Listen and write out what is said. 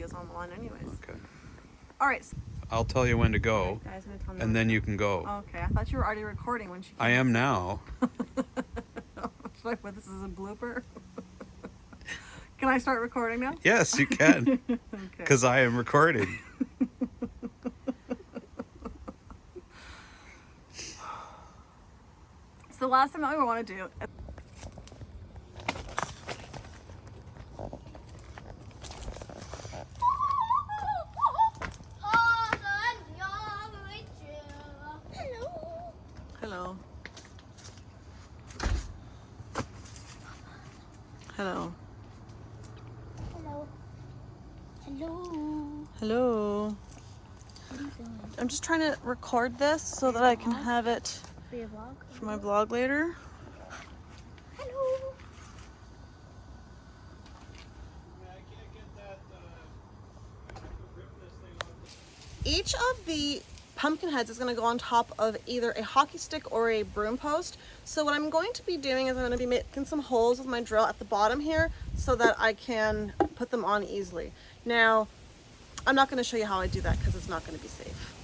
videos on the line anyways. Okay. All right. I'll tell you when to go, Guys, I'm gonna tell them and then you can go. Okay, I thought you were already recording when she came. I am now. Should I put this as a blooper? Can I start recording now? Yes, you can. Okay. Because I am recording. It's the last thing that we want to do. Hello. Hello. Hello. Hello. Hello. What are you doing? I'm just trying to record this so that I can have it For your vlog? for my vlog later. Hello. Each of the pumpkin heads is going to go on top of either a hockey stick or a broom post. So what I'm going to be doing is I'm going to be making some holes with my drill at the bottom here so that I can put them on easily. Now, I'm not going to show you how I do that because it's not going to be safe.